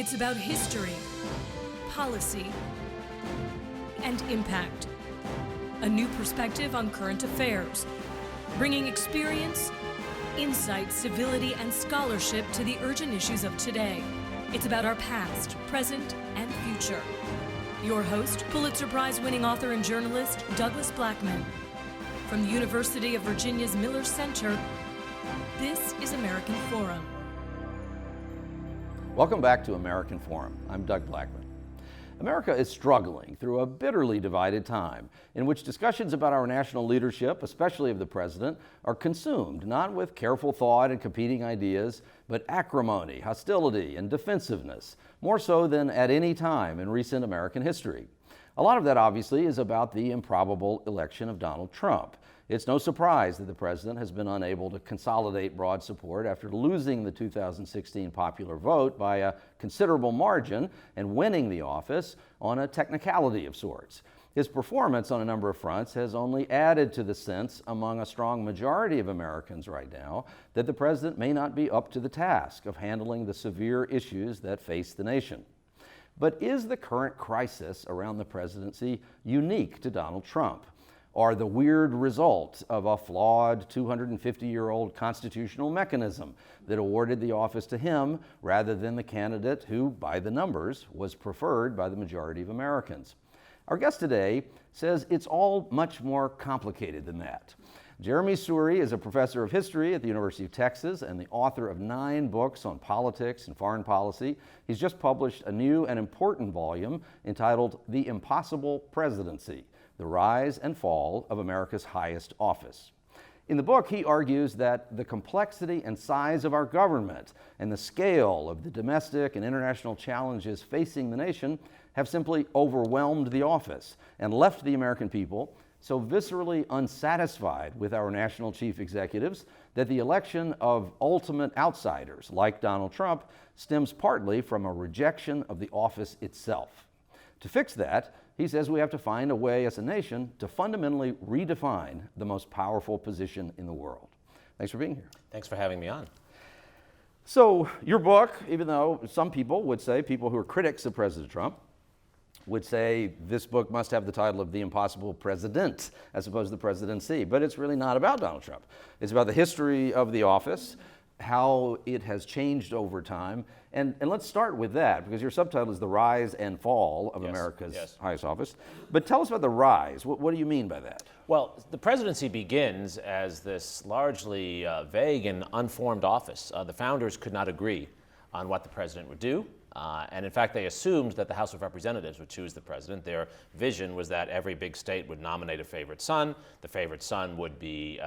It's about history, policy, and impact. A new perspective on current affairs, bringing experience, insight, civility, and scholarship to the urgent issues of today. It's about our past, present, and future. Your host, Pulitzer Prize-winning author and journalist, Douglas Blackman. From the University of Virginia's Miller Center, this is American Forum. Welcome back to American Forum. I'm Doug Blackman. America is struggling through a bitterly divided time in which discussions about our national leadership, especially of the president, are consumed not with careful thought and competing ideas, but acrimony, hostility, and defensiveness, more so than at any time in recent American history. A lot of that obviously is about the improbable election of Donald Trump. It's no surprise that the president has been unable to consolidate broad support after losing the 2016 popular vote by a considerable margin and winning the office on a technicality of sorts. His performance on a number of fronts has only added to the sense among a strong majority of Americans right now that the president may not be up to the task of handling the severe issues that face the nation. But is the current crisis around the presidency unique to Donald Trump? Or the weird result of a flawed 250-year-old constitutional mechanism that awarded the office to him rather than the candidate who, by the numbers, was preferred by the majority of Americans? Our guest today says it's all much more complicated than that. Jeremi Suri is a professor of history at the University of Texas and the author of 9 books on politics and foreign policy. He's just published a new and important volume entitled The Impossible Presidency: The Rise and Fall of America's Highest Office. In the book, he argues that the complexity and size of our government and the scale of the domestic and international challenges facing the nation have simply overwhelmed the office and left the American people so viscerally unsatisfied with our national chief executives that the election of ultimate outsiders like Donald Trump stems partly from a rejection of the office itself. To fix that, he says we have to find a way as a nation to fundamentally redefine the most powerful position in the world. Thanks for being here. Thanks for having me on. So your book, even though some people would say, people who are critics of President Trump, would say this book must have the title of The Impossible President as opposed to the presidency. But it's really not about Donald Trump. It's about the history of the office, how it has changed over time. And let's start with that, because your subtitle is The Rise and Fall of America's Highest Office. But tell us about the rise. What do you mean by that? Well, the presidency begins as this largely vague and unformed office. The founders could not agree on what the president would do. And in fact, they assumed that the House of Representatives would choose the president. Their vision was that every big state would nominate a favorite son. The favorite son would be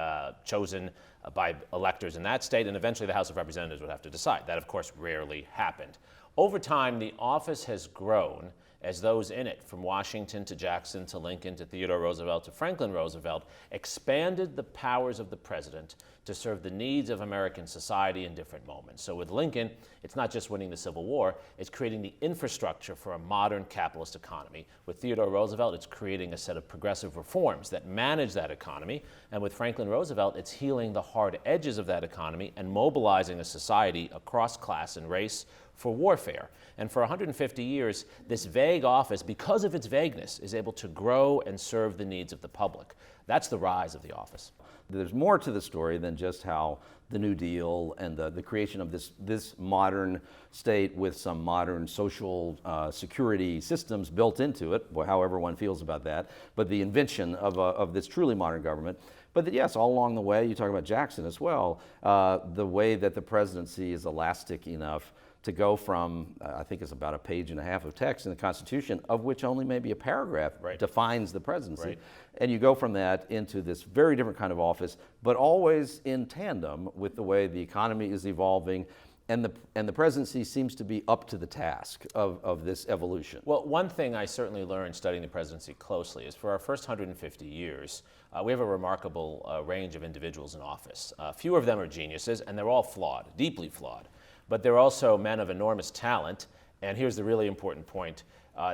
chosen by electors in that state, and eventually the House of Representatives would have to decide. That, of course, rarely happened. Over time, the office has grown as those in it, from Washington to Jackson to Lincoln to Theodore Roosevelt to Franklin Roosevelt, expanded the powers of the president to serve the needs of American society in different moments. So with Lincoln, it's not just winning the Civil War, it's creating the infrastructure for a modern capitalist economy. With Theodore Roosevelt, it's creating a set of progressive reforms that manage that economy. And with Franklin Roosevelt, it's healing the hard edges of that economy and mobilizing a society across class and race for warfare. And for 150 years, this vague office, because of its vagueness, is able to grow and serve the needs of the public. That's the rise of the office. There's more to the story than just how the New Deal and the creation of this modern state with some modern social security systems built into it, however one feels about that, but the invention of this truly modern government. But yes, all along the way, you talk about Jackson as well, the way that the presidency is elastic enough to go from, I think it's about 1.5 pages of text in the Constitution, of which only maybe a paragraph defines the presidency. Right. And you go from that into this very different kind of office, but always in tandem with the way the economy is evolving, and the presidency seems to be up to the task of this evolution. Well, one thing I certainly learned studying the presidency closely is for our first 150 years, we have a remarkable range of individuals in office. Few of them are geniuses, and they're all flawed, deeply flawed. But they're also men of enormous talent, and here's the really important point.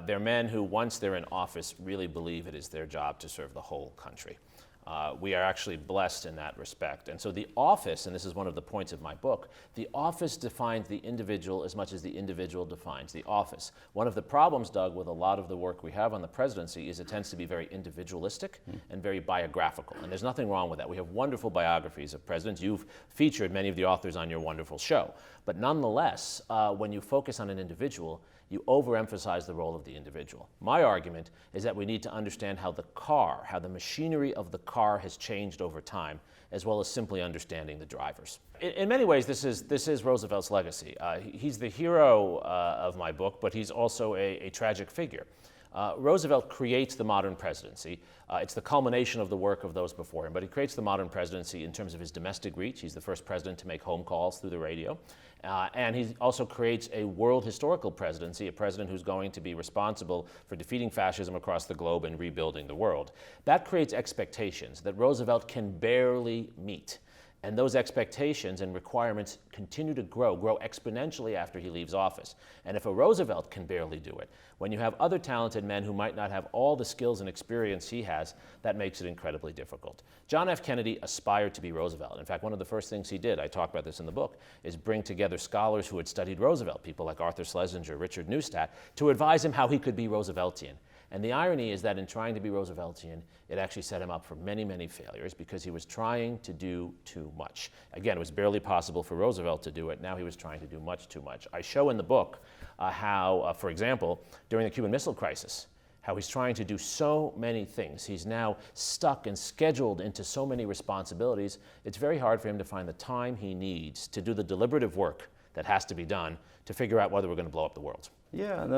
They're men who, once they're in office, really believe it is their job to serve the whole country. We are actually blessed in that respect. And so the office, and this is one of the points of my book, the office defines the individual as much as the individual defines the office. One of the problems, Doug, with a lot of the work we have on the presidency is it tends to be very individualistic and very biographical. And there's nothing wrong with that. We have wonderful biographies of presidents. You've featured many of the authors on your wonderful show. But nonetheless, when you focus on an individual, you overemphasize the role of the individual. My argument is that we need to understand how the machinery of the car has changed over time, as well as simply understanding the drivers. In many ways, this is Roosevelt's legacy. He's the hero of my book, but he's also a tragic figure. Roosevelt creates the modern presidency. It's the culmination of the work of those before him, but he creates the modern presidency in terms of his domestic reach. He's the first president to make home calls through the radio. And he also creates a world historical presidency, a president who's going to be responsible for defeating fascism across the globe and rebuilding the world. That creates expectations that Roosevelt can barely meet. And those expectations and requirements continue to grow exponentially after he leaves office. And if a Roosevelt can barely do it, when you have other talented men who might not have all the skills and experience he has, that makes it incredibly difficult. John F. Kennedy aspired to be Roosevelt. In fact, one of the first things he did, I talk about this in the book, is bring together scholars who had studied Roosevelt, people like Arthur Schlesinger, Richard Neustadt, to advise him how he could be Rooseveltian. And the irony is that in trying to be Rooseveltian, it actually set him up for many, many failures because he was trying to do too much. Again, it was barely possible for Roosevelt to do it. Now he was trying to do much too much. I show in the book how, for example, during the Cuban Missile Crisis, how he's trying to do so many things. He's now stuck and scheduled into so many responsibilities. It's very hard for him to find the time he needs to do the deliberative work that has to be done to figure out whether we're going to blow up the world. Yeah, and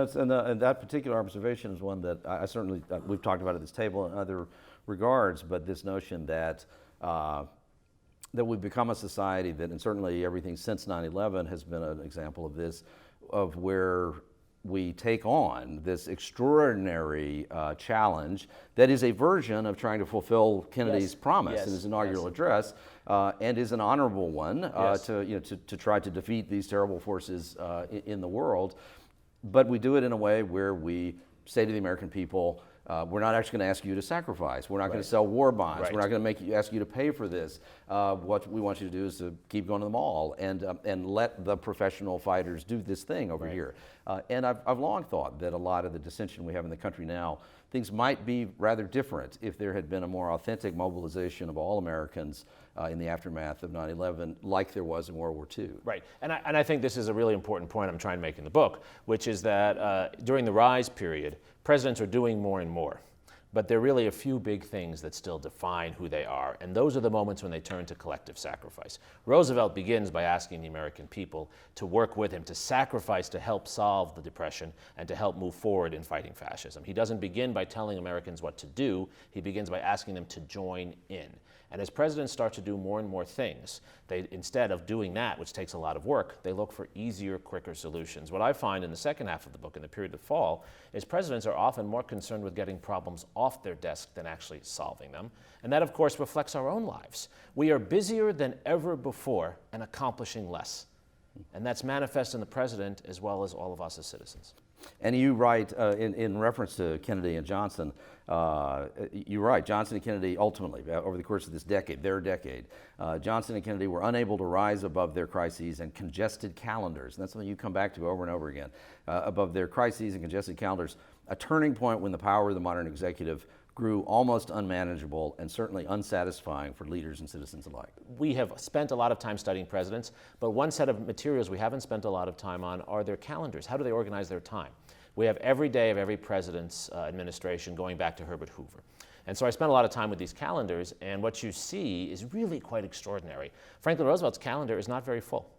that particular observation is one that I certainly, we've talked about at this table in other regards, but this notion that that we've become a society that, and certainly everything since 9/11 has been an example of this, of where we take on this extraordinary challenge that is a version of trying to fulfill Kennedy's promise in his inaugural address, and is an honorable one to try to defeat these terrible forces in the world. But we do it in a way where we say to the American people, we're not actually going to ask you to sacrifice. We're not going to sell war bonds. We're not going to ask you to pay for this. What we want you to do is to keep going to the mall and let the professional fighters do this thing over here. And I've long thought that a lot of the dissension we have in the country now, things might be rather different if there had been a more authentic mobilization of all Americans in the aftermath of 9/11, like there was in World War II. Right, and I think this is a really important point I'm trying to make in the book, which is that during the rise period, presidents are doing more and more. But there are really a few big things that still define who they are, and those are the moments when they turn to collective sacrifice. Roosevelt begins by asking the American people to work with him, to sacrifice to help solve the Depression and to help move forward in fighting fascism. He doesn't begin by telling Americans what to do, he begins by asking them to join in. And as presidents start to do more and more things, they, instead of doing that, which takes a lot of work, they look for easier, quicker solutions. What I find in the second half of the book, in the period of fall, is presidents are often more concerned with getting problems off their desk than actually solving them. And that, of course, reflects our own lives. We are busier than ever before and accomplishing less. And that's manifest in the president as well as all of us as citizens. And you write, in reference to Kennedy and Johnson, you write, Johnson and Kennedy ultimately, over the course of this decade, their decade, Johnson and Kennedy were unable to rise above their crises and congested calendars. And that's something you come back to over and over again. Above their crises and congested calendars, a turning point when the power of the modern executive grew almost unmanageable and certainly unsatisfying for leaders and citizens alike. We have spent a lot of time studying presidents, but one set of materials we haven't spent a lot of time on are their calendars. How do they organize their time? We have every day of every president's administration going back to Herbert Hoover. And so I spent a lot of time with these calendars, and what you see is really quite extraordinary. Franklin Roosevelt's calendar is not very full.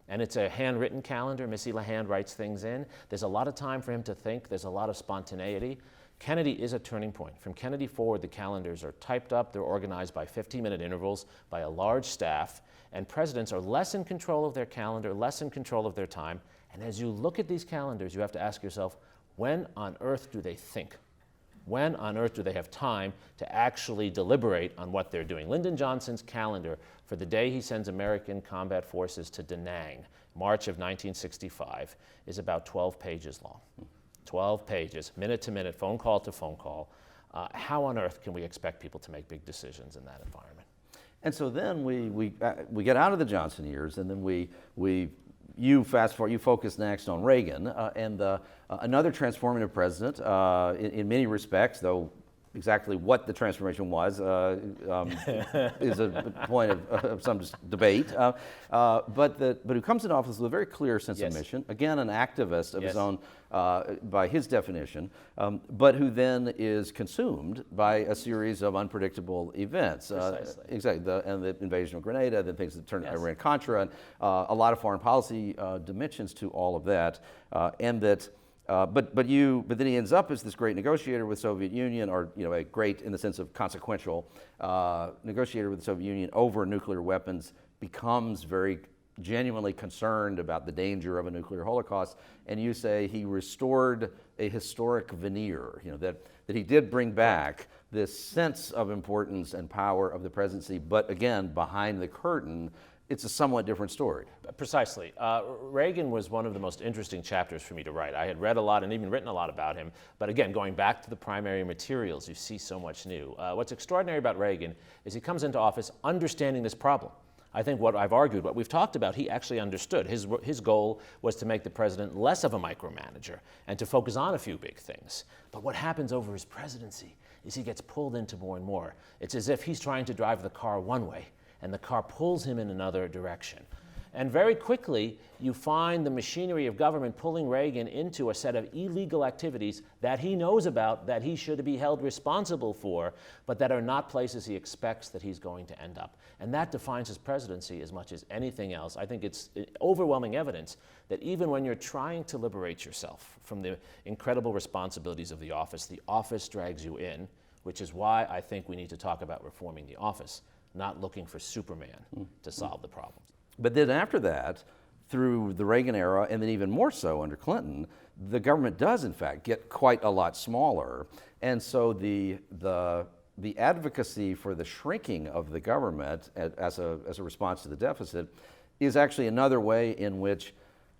And it's a handwritten calendar. Missy LeHand writes things in. There's a lot of time for him to think. There's a lot of spontaneity. Kennedy is a turning point. From Kennedy forward, the calendars are typed up, they're organized by 15-minute intervals by a large staff, and presidents are less in control of their calendar, less in control of their time. And as you look at these calendars, you have to ask yourself, when on earth do they think? When on earth do they have time to actually deliberate on what they're doing? Lyndon Johnson's calendar for the day he sends American combat forces to Da Nang, March of 1965, is about 12 pages long. 12 pages, minute to minute, phone call to phone call. how on earth can we expect people to make big decisions in that environment? And so then we get out of the Johnson years, and then you fast forward, you focus next on Reagan, and another transformative president in many respects, though exactly what the transformation was is a point of some debate. But who comes into office with a very clear sense of mission. Again, an activist of his own, by his definition, but who then is consumed by a series of unpredictable events. Exactly, and the invasion of Grenada, the things that turned Iran-Contra, and a lot of foreign policy dimensions to all of that, and that. But then he ends up as this great negotiator with Soviet Union, or a great, in the sense of consequential, negotiator with the Soviet Union over nuclear weapons, becomes very genuinely concerned about the danger of a nuclear holocaust, and you say he restored a historic veneer, that he did bring back this sense of importance and power of the presidency, but again, behind the curtain, it's a somewhat different story. Precisely. Reagan was one of the most interesting chapters for me to write. I had read a lot and even written a lot about him, but again, going back to the primary materials, you see so much new. What's extraordinary about Reagan is he comes into office understanding this problem. I think what I've argued, what we've talked about, he actually understood. His goal was to make the president less of a micromanager and to focus on a few big things. But what happens over his presidency is he gets pulled into more and more. It's as if he's trying to drive the car one way and the car pulls him in another direction. And very quickly, you find the machinery of government pulling Reagan into a set of illegal activities that he knows about, that he should be held responsible for, but that are not places he expects that he's going to end up. And that defines his presidency as much as anything else. I think it's overwhelming evidence that even when you're trying to liberate yourself from the incredible responsibilities of the office drags you in, which is why I think we need to talk about reforming the office, not looking for Superman to solve the problems. But then after that, through the Reagan era, and then even more so under Clinton, the government does in fact get quite a lot smaller. And so the advocacy for the shrinking of the government as a response to the deficit is actually another way in which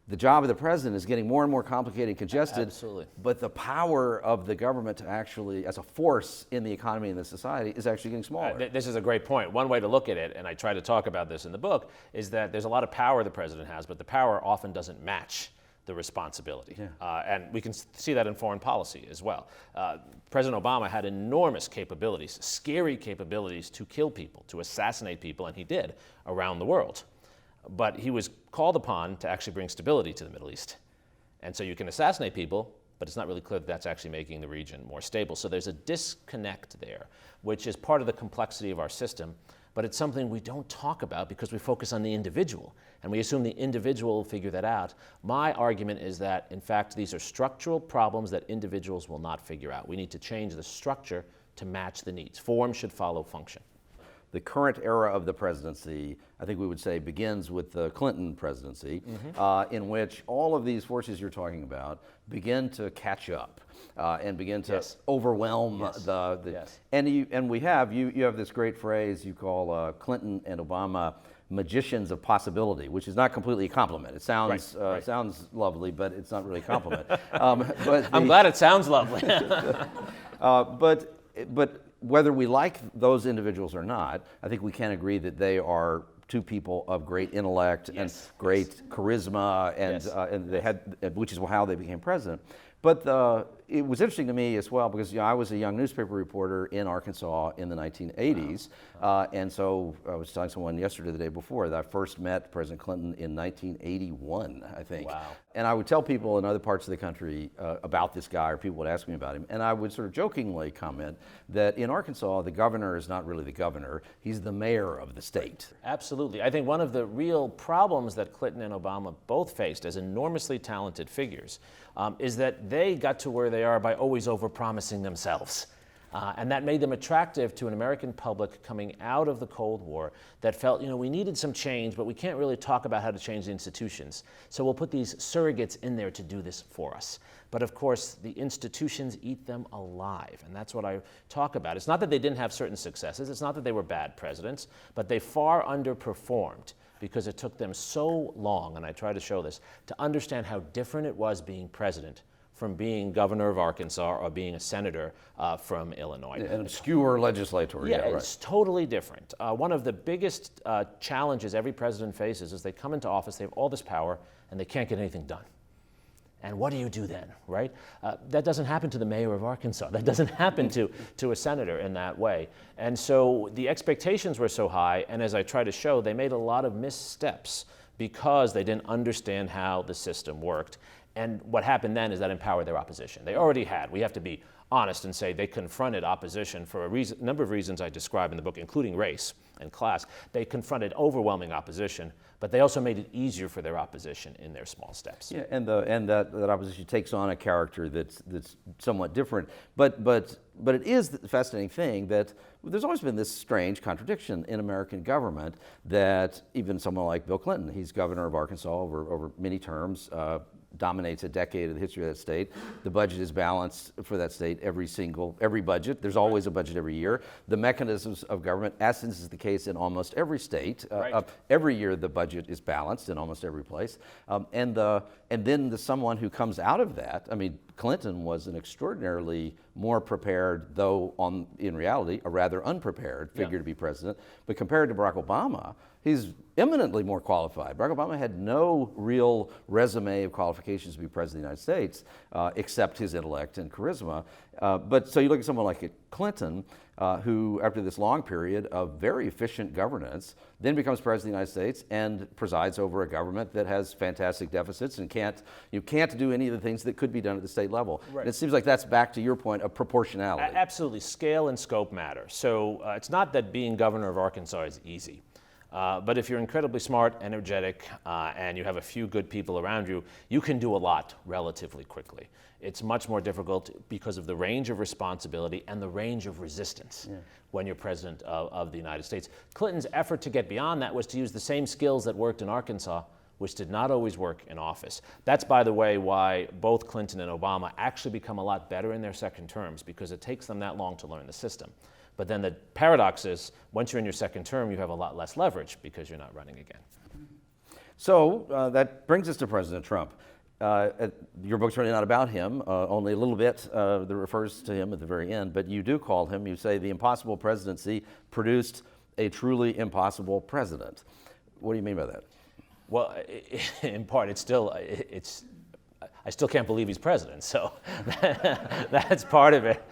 the job of the president is getting more and more complicated and congested. Absolutely. But the power of the government to actually, as a force in the economy and the society, is actually getting smaller. This is a great point. One way to look at it, and I try to talk about this in the book, is that there's a lot of power the president has, but the power often doesn't match the responsibility. And we can see that in foreign policy as well. President Obama had enormous capabilities, scary capabilities to kill people, to assassinate people, and he did around the world. But he was called upon to actually bring stability to the Middle East. And so you can assassinate people, but it's not really clear that that's actually making the region more stable. So there's a disconnect there, which is part of the complexity of our system, but it's something we don't talk about because we focus on the individual, and we assume the individual will figure that out. My argument is that, in fact, these are structural problems that individuals will not figure out. We need to change the structure to match the needs. Form should follow function. The current era of the presidency, I think we would say, begins with the Clinton presidency, in which all of these forces you're talking about begin to catch up and begin to overwhelm and you have this great phrase you call Clinton and Obama magicians of possibility, which is not completely a compliment. It sounds sounds lovely, but it's not really a compliment. I'm glad it sounds lovely. But whether we like those individuals or not, I think we can agree that they are two people of great intellect and great charisma, and they had, which is how they became president. But it was interesting to me as well because I was a young newspaper reporter in Arkansas in the 1980s, and so I was telling someone yesterday, the day before, that I first met President Clinton in 1981, I think. Wow. And I would tell people in other parts of the country about this guy, or people would ask me about him, and I would sort of jokingly comment that in Arkansas, the governor is not really the governor, he's the mayor of the state. Absolutely. I think one of the real problems that Clinton and Obama both faced as enormously talented figures is that they got to where they are by always overpromising themselves. And that made them attractive to an American public coming out of the Cold War that felt, we needed some change, but we can't really talk about how to change the institutions. So we'll put these surrogates in there to do this for us. But of course, the institutions eat them alive, and that's what I talk about. It's not that they didn't have certain successes, it's not that they were bad presidents, but they far underperformed because it took them so long, and I try to show this, to understand how different it was being president from being governor of Arkansas or being a senator from Illinois. An obscure legislator. Yeah, right. it's totally different. One of the biggest challenges every president faces is they come into office, they have all this power, and they can't get anything done. And what do you do then, right? That doesn't happen to the mayor of Arkansas. That doesn't happen to a senator in that way. And so the expectations were so high, and as I try to show, they made a lot of missteps because they didn't understand how the system worked. And what happened then is that empowered their opposition. They already had. We have to be honest and say they confronted opposition for a number of reasons I describe in the book, including race and class. They confronted overwhelming opposition, but they also made it easier for their opposition in their small steps. Yeah, and that opposition takes on a character that's somewhat different. But it is the fascinating thing that there's always been this strange contradiction in American government that even someone like Bill Clinton, he's governor of Arkansas over many terms, dominates a decade of the history of that state. The budget is balanced for that state every budget. There's always a budget every year. The mechanisms of government, as is the case in almost every state, every year the budget is balanced in almost every place. And then someone who comes out of that, I mean, Clinton was an extraordinarily more prepared, though in reality, a rather unprepared figure to be president. But compared to Barack Obama, he's eminently more qualified. Barack Obama had no real resume of qualifications to be president of the United States, except his intellect and charisma. But so you look at someone like Clinton, who, after this long period of very efficient governance, then becomes president of the United States and presides over a government that has fantastic deficits and can't do any of the things that could be done at the state level. Right. And it seems like that's back to your point of proportionality. Absolutely, scale and scope matter. So it's not that being governor of Arkansas is easy. But if you're incredibly smart, energetic, and you have a few good people around you, you can do a lot relatively quickly. It's much more difficult because of the range of responsibility and the range of resistance when you're president of the United States. Clinton's effort to get beyond that was to use the same skills that worked in Arkansas, which did not always work in office. That's, by the way, why both Clinton and Obama actually become a lot better in their second terms, because it takes them that long to learn the system. But then the paradox is, once you're in your second term, you have a lot less leverage because you're not running again. So that brings us to President Trump. Your book's really not about him, only a little bit that refers to him at the very end, but you do call him, you say, the Impossible Presidency produced a truly impossible president. What do you mean by that? Well, in part, I still can't believe he's president, so that's part of it.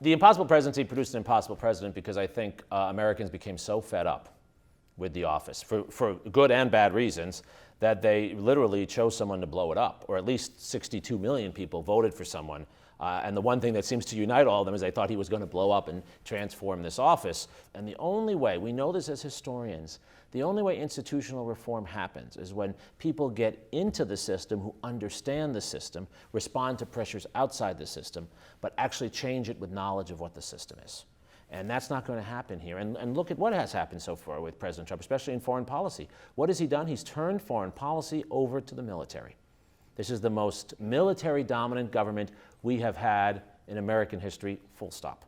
The Impossible Presidency produced an impossible president because I think Americans became so fed up with the office, for good and bad reasons, that they literally chose someone to blow it up, or at least 62 million people voted for someone. And the one thing that seems to unite all of them is they thought he was going to blow up and transform this office. And the only way, we know this as historians, the only way institutional reform happens is when people get into the system who understand the system, respond to pressures outside the system, but actually change it with knowledge of what the system is. And that's not going to happen here. And look at what has happened so far with President Trump, especially in foreign policy. What has he done? He's turned foreign policy over to the military. This is the most military-dominant government we have had in American history, full stop.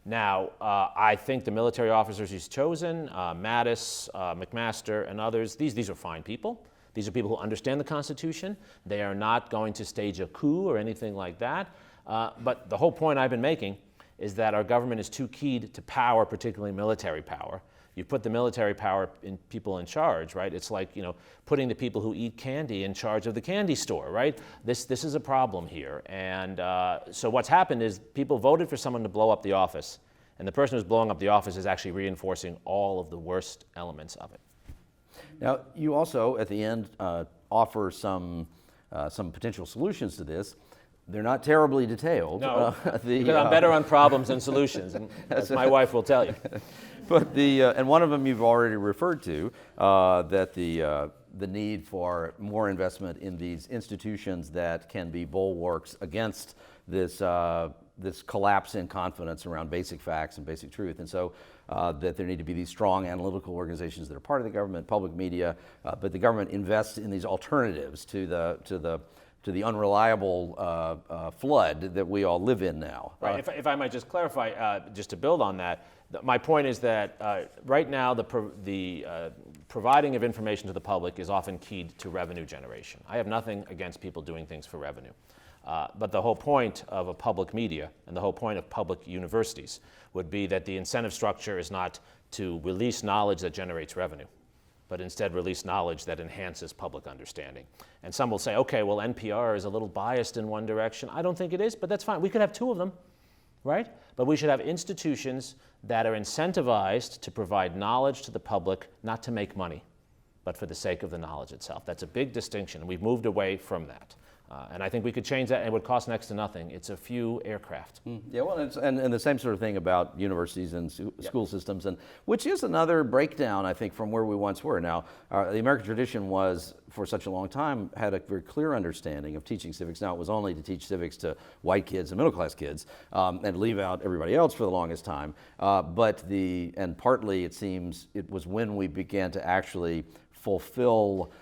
Now, I think the military officers he's chosen, Mattis, McMaster, and others, these are fine people. These are people who understand the Constitution. They are not going to stage a coup or anything like that. But the whole point I've been making is that our government is too keyed to power, particularly military power. You put the military power in people in charge, right? It's like, putting the people who eat candy in charge of the candy store, right? This is a problem here. And so what's happened is people voted for someone to blow up the office, and the person who's blowing up the office is actually reinforcing all of the worst elements of it. Now, you also, at the end, offer some potential solutions to this. They're not terribly detailed. No, because I'm better on problems than solutions, and as my wife will tell you. But and one of them you've already referred to, that the need for more investment in these institutions that can be bulwarks against this collapse in confidence around basic facts and basic truth, and so that there need to be these strong analytical organizations that are part of the government, public media, but the government invests in these alternatives to the unreliable flood that we all live in now. Right. If I might just clarify, just to build on that, my point is that right now the providing of information to the public is often keyed to revenue generation. I have nothing against people doing things for revenue. But the whole point of a public media and the whole point of public universities would be that the incentive structure is not to release knowledge that generates revenue, but instead release knowledge that enhances public understanding. And some will say, okay, well, NPR is a little biased in one direction. I don't think it is, but that's fine. We could have two of them, right? But we should have institutions that are incentivized to provide knowledge to the public, not to make money, but for the sake of the knowledge itself. That's a big distinction, and we've moved away from that. And I think we could change that, and it would cost next to nothing. It's a few aircraft. Yeah, well, and the same sort of thing about universities and school systems, and which is another breakdown, I think, from where we once were. Now, the American tradition was, for such a long time, had a very clear understanding of teaching civics. Now, it was only to teach civics to white kids and middle-class kids, and leave out everybody else for the longest time. And partly, it seems, it was when we began to actually fulfill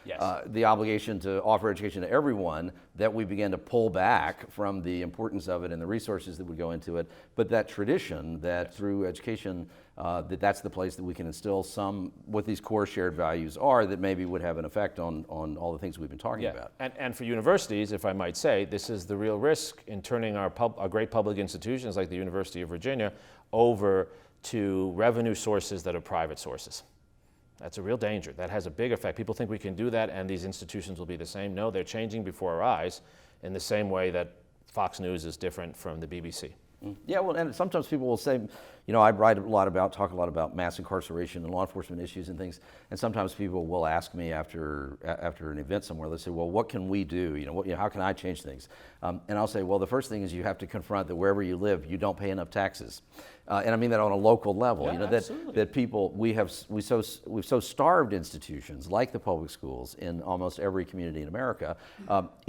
the obligation to offer education to everyone, that we began to pull back from the importance of it and the resources that would go into it. But that tradition, that through education, that's the place that we can instill some, what these core shared values are, that maybe would have an effect on all the things we've been talking about. And for universities, if I might say, this is the real risk in turning our great public institutions like the University of Virginia over to revenue sources that are private sources. That's a real danger. That has a big effect. People think we can do that and these institutions will be the same. No, they're changing before our eyes in the same way that Fox News is different from the BBC. Yeah, well, and sometimes people will say, you know, I talk a lot about mass incarceration and law enforcement issues and things, and sometimes people will ask me after an event somewhere, they'll say, well, what can we do? How can I change things? And I'll say, well, the first thing is you have to confront that wherever you live, you don't pay enough taxes. And I mean that on a local level. That people, we've so starved institutions like the public schools in almost every community in America,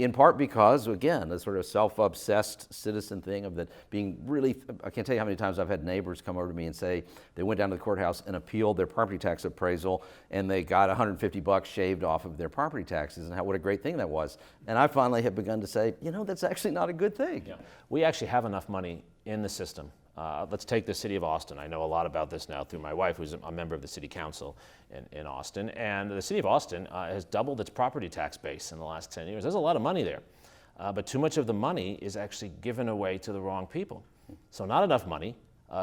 in part because, again, the sort of self-obsessed citizen thing of that being really, I can't tell you how many times I've had neighbors come over to me and say they went down to the courthouse and appealed their property tax appraisal and they got $150 shaved off of their property taxes, and what a great thing that was. And I finally have begun to say, that's actually not a good thing. Yeah. We actually have enough money in the system. Let's take the city of Austin. I know a lot about this now through my wife, who's a member of the city council in Austin. And the city of Austin has doubled its property tax base in the last 10 years. There's a lot of money there. But too much of the money is actually given away to the wrong people. So not enough money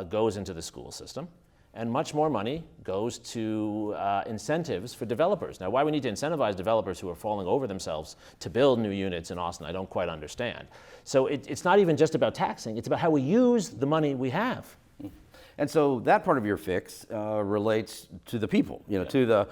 goes into the school system, and much more money goes to incentives for developers. Now, why we need to incentivize developers who are falling over themselves to build new units in Austin, I don't quite understand. So it's not even just about taxing, it's about how we use the money we have. And so that part of your fix relates to the people, to the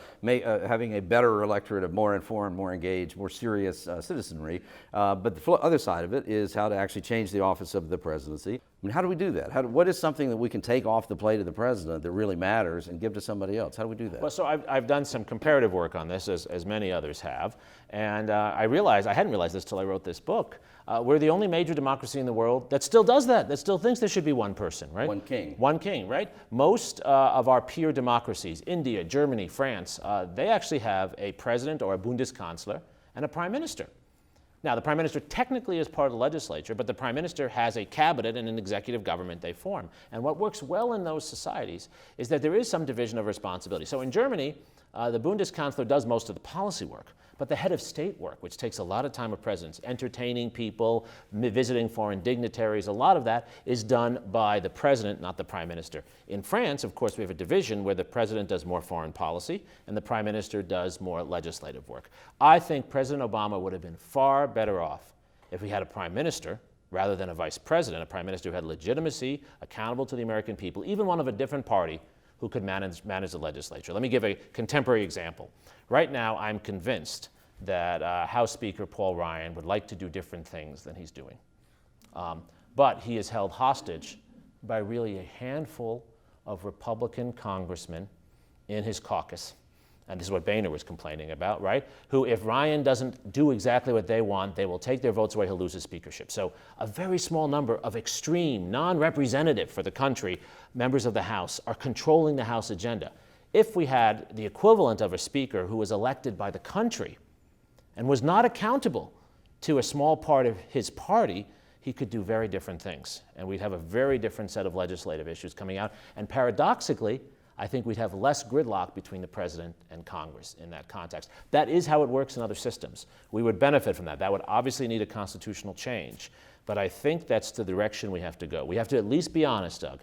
having a better electorate of more informed, more engaged, more serious citizenry. But the other side of it is how to actually change the office of the presidency. I mean, how do we do that? What is something that we can take off the plate of the president that really matters and give to somebody else? How do we do that? Well, so I've done some comparative work on this, as many others have, and I hadn't realized this till I wrote this book. We're the only major democracy in the world that still does that still thinks there should be one person, right? One king. One king, right? Most of our peer democracies, India, Germany, France, they actually have a president or a Bundeskanzler and a prime minister. Now, the prime minister technically is part of the legislature, but the prime minister has a cabinet and an executive government they form. And what works well in those societies is that there is some division of responsibility. So in Germany, the Bundeskanzler does most of the policy work, but the head of state work, which takes a lot of time of presidents, entertaining people, visiting foreign dignitaries, a lot of that is done by the president, not the prime minister. In France, of course, we have a division where the president does more foreign policy and the prime minister does more legislative work. I think President Obama would have been far better off if we had a prime minister rather than a vice president, a prime minister who had legitimacy, accountable to the American people, even one of a different party, who could manage the legislature. Let me give a contemporary example. Right now, I'm convinced that House Speaker Paul Ryan would like to do different things than he's doing. But he is held hostage by really a handful of Republican congressmen in his caucus. And this is what Boehner was complaining about, right? Who, if Ryan doesn't do exactly what they want, they will take their votes away, he'll lose his speakership. So a very small number of extreme, non-representative for the country members of the House are controlling the House agenda. If we had the equivalent of a speaker who was elected by the country and was not accountable to a small part of his party, he could do very different things. And we'd have a very different set of legislative issues coming out. And paradoxically, I think we'd have less gridlock between the president and Congress in that context. That is how it works in other systems. We would benefit from that. That would obviously need a constitutional change. But I think that's the direction we have to go. We have to at least be honest, Doug,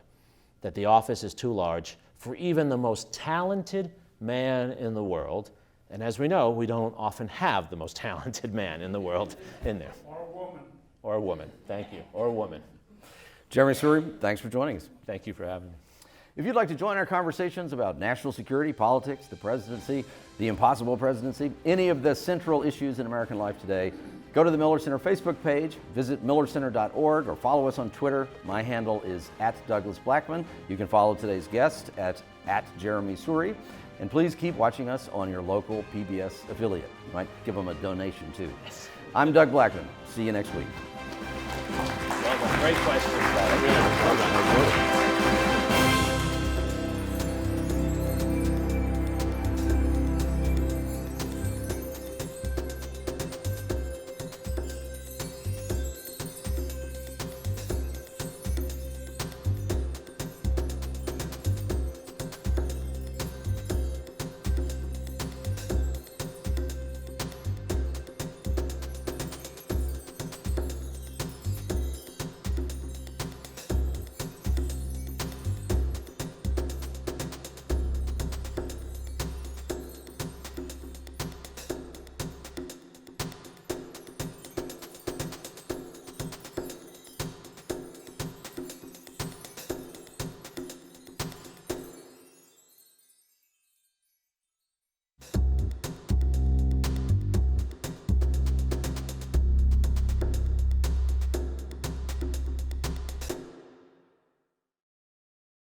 that the office is too large for even the most talented man in the world. And as we know, we don't often have the most talented man in the world in there. Or a woman. Or a woman, thank you, or a woman. Jeremi Suri, thanks for joining us. Thank you for having me. If you'd like to join our conversations about national security, politics, the presidency, the impossible presidency, any of the central issues in American life today, go to the Miller Center Facebook page, visit millercenter.org, or follow us on Twitter. My handle is @DouglasBlackman. You can follow today's guest at Jeremi Suri. And please keep watching us on your local PBS affiliate. You might give them a donation too. I'm Doug Blackman. See you next week. Well, great questions.